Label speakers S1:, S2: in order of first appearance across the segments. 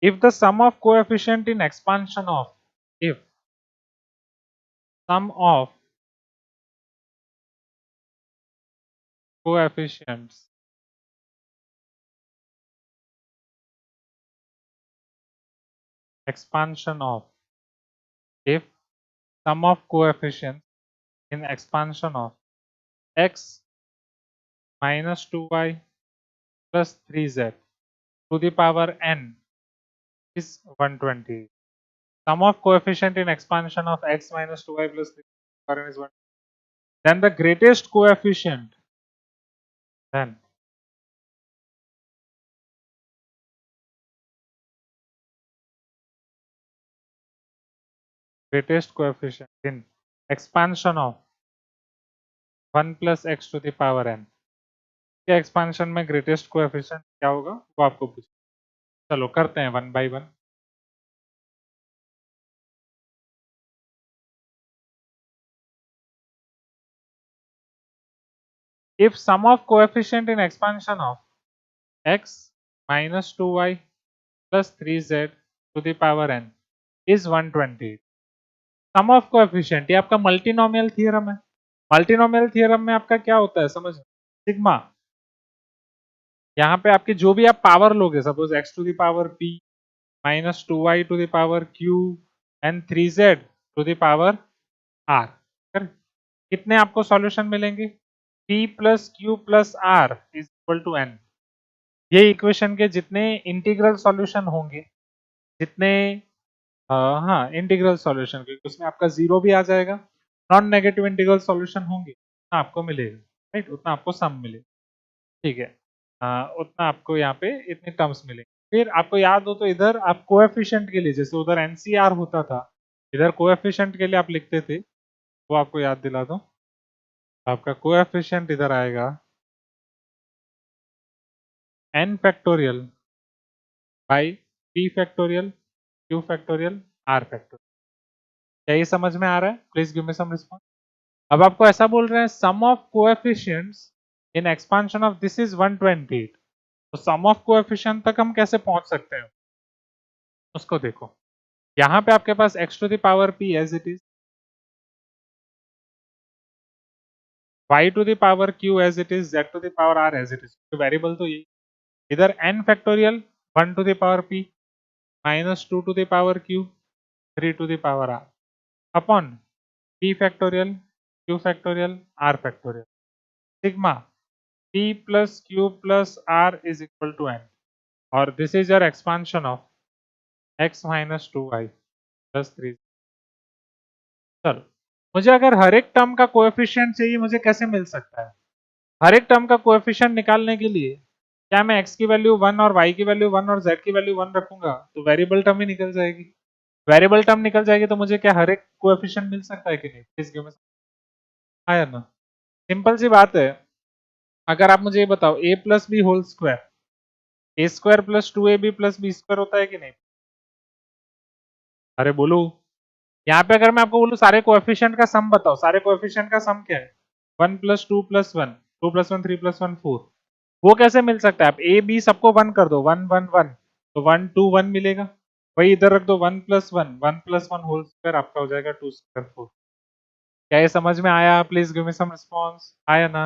S1: if the sum of coefficient in expansion of, if sum of coefficients expansion of, if sum of coefficients in expansion of x minus 2y plus 3z to the power n is 120. Sum of coefficient in expansion of x minus 2y plus 3 to the power n is 1. Then the greatest coefficient, then greatest coefficient in expansion of 1 plus x to the power n. क्या expansion में greatest coefficient क्या होगा वो आपको पूछ, चलो करते हैं one by one. If sum of coefficient in expansion of x minus 2y plus 3z to the power n is 120. Sum of coefficient ये आपका मल्टीनोमियल थ्योरम है. मल्टीनोमियल थ्योरम में आपका क्या होता है समझ, सिग्मा, यहाँ पे आपके जो भी आप पावर लोगे, suppose x to the power p minus 2y to the power q and 3z to the power r, कितने आपको सॉल्यूशन मिलेंगे, p plus q plus r is equal to n. ये इक्वेशन के जितने इंटीग्रल सॉल्यूशन होंगे, जितने हाँ integral solution, क्योंकि उसमें आपका जीरो भी आ जाएगा, नॉन नेगेटिव इंटीग्रल सॉल्यूशन होंगे, उतना आपको मिलेगा, राइट, उतना आपको सम मिलेगा. ठीक है, उतना आपको यहाँ पे इतने टर्म्स मिलेंगे. फिर आपको याद हो तो इधर आप कोएफिशिएंट के लिए, जैसे उधर एनसीआर होता था, इधर कोएफिशिएंट के लिए आप लिखते थे, वो आपको याद दिला दो. आपका कोएफिशिएंट इधर आएगा n factorial by p factorial q factorial r factorial. क्या ये समझ में आ रहा है? Please give me some response. अब आपको ऐसा बोल रहे हैं sum of coefficients in expansion of this is 120. तो सम ऑफ कोएफिशिएंट तक हम कैसे पहुंच सकते हैं उसको देखो. यहाँ पे आपके पास x to the power p as it is, y to the power q as it is, z to the power r as it is. Variable तो यही. इधर n factorial 1 to the power p minus 2 to the power q 3 to the power r upon p factorial q factorial r factorial. Sigma p plus q plus r is equal to n, और this is your expansion of x minus 2y plus 3. चलो, मुझे अगर हर एक term का coefficient चाहिए, मुझे कैसे मिल सकता है? हर एक टर्म का कोएफिशिएंट निकालने के लिए क्या मैं x की वैल्यू 1 और y की वैल्यू 1 और z की वैल्यू 1 रखूंगा तो वेरिएबल टर्म ही निकल जाएगी. वेरिएबल टर्म निकल जाएगी तो मुझे क्या हर एक कोएफिशिएंट मिल सकता है कि नहीं? प्लीज गिव मी. आया ना, सिंपल सी बात है. अगर आप मुझे ये बताओ a plus B whole square, A square plus 2ab plus B square होता है कि नहीं? अरे बोलो. यहाँ पे अगर मैं आपको बोलूँ सारे कोएफिशिएंट का सम बताओ, सारे कोएफिशिएंट का सम क्या है? 1 प्लस 2 प्लस 1, 2 प्लस 1 3 प्लस 1 4. वो कैसे मिल सकता है? आप ए बी सबको 1 कर दो, 1 1 1, तो 1 2 1 मिलेगा. वही इधर रख दो 1 प्लस 1, 1 प्लस 1 होल स्क्वायर, आपका हो जाएगा 2 स्क्वायर 4. क्या ये समझ में आया? Please give me some response. आया ना?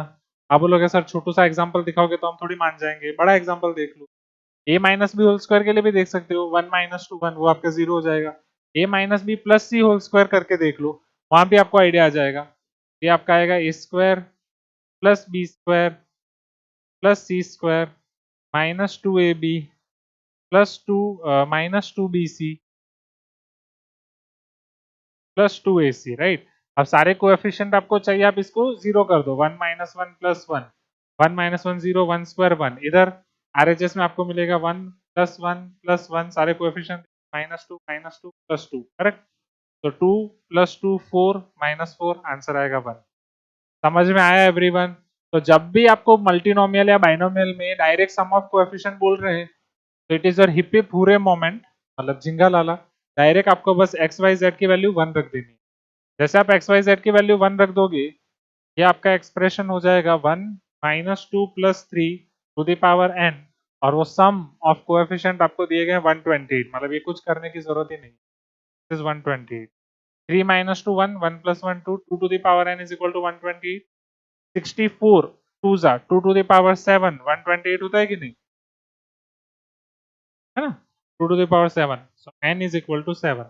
S1: आप बोलोगे सर छोटू सा एग्जाम्पल दिखाओगे तो हम थोड़ी मान जाएंगे, बड़ा एग्जाम्पल देख लो. ए माइनस बी होल स्क्वायर के लिए भी देख सकते हो, 1 माइनस 2 1, वो आपका 0 हो जाएगा. ए माइनस बी प्लस सी होल स्क्वायर करके देख लो, वहां भी आपको आइडिया आ जाएगा. ये आपका आएगा A square plus B square plus C square minus 2ab plus 2 minus 2bc plus 2ac, right. अब सारे कोएफिशिएंट आपको चाहिए, आप इसको 0 कर दो, 1 माइनस 1 प्लस 1, 1 माइनस 1 0, 1 स्क्वायर 1. इधर आरएचएस में आपको मिलेगा 1 प्लस 1 सारे कोएफिशिएंट माइनस 2 प्लस 2, करेक्ट. तो 2 प्लस 2 4 माइनस 4, आंसर आएगा 1. समझ में आया एवरीवन? तो जब भी आपको मल्टीनोमियल या बाइनोमियल में डायरेक्ट सम ऑफ कोएफिशिएंट बोल रहे हैं तो it is your hip hip hurray moment, मतलब झिंगा लाला. डायरेक्ट आपको बस एक्स वाई जेड की वैल्यू 1 रख देनी है. जैसे आप एक्स वाई जेड की वैल्यू 1 रख दोगे, ये आपका एक्सप्रेशन हो जाएगा 1 minus 2 plus 3 to the power n, और वो सम ऑफ कोएफिशिएंट आपको दिए गए 128, मतलब ये कुछ करने की जरूरत ही नहीं, this is 128। 3 minus 2 1, 1 plus 1 2, 2 to the power n is equal to 128। 64 2 जा 2 to the power 7, 128 होता है कि नहीं, है ना, 2 to the power 7, so n is equal to 7,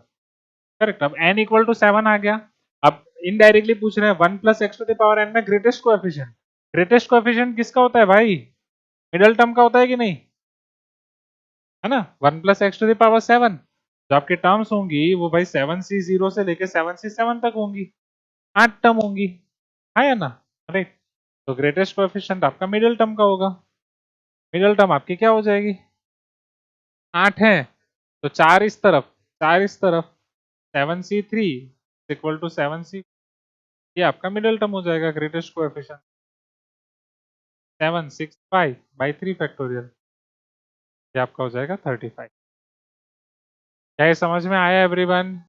S1: correct. अब n equal to 7 आ गया। अब इनडायरेक्टली पूछ रहे हैं 1 plus x to the power n में ग्रेटेस्ट कोएफिशिएंट, ग्रेटेस्ट कोएफिशिएंट किसका होता है भाई, मिडिल टर्म का होता है कि नहीं, है ना, 1 plus x to the power 7, जो आपकी टर्म्स होंगी वो भाई 7c0 से लेके 7c7 तक होंगी, 8 टर्म होंगी, है ना, राइट। तो ग्रेटेस्ट कोएफिशिएंट आपका मिडिल टर्म का होगा, मिडिल टर्म आपकी क्या हो जाएगी, 8 है, तो 4 इस तरफ 4 इस तरफ, 7c3 इक्वल टू 7c, ये आपका मिडिल टर्म हो जाएगा, ग्रेटेस्ट कोएफिशिएंट 765 बाई 3 फैक्टोरियल, ये आपका हो जाएगा 35। क्या ये समझ में आया एवरीवन?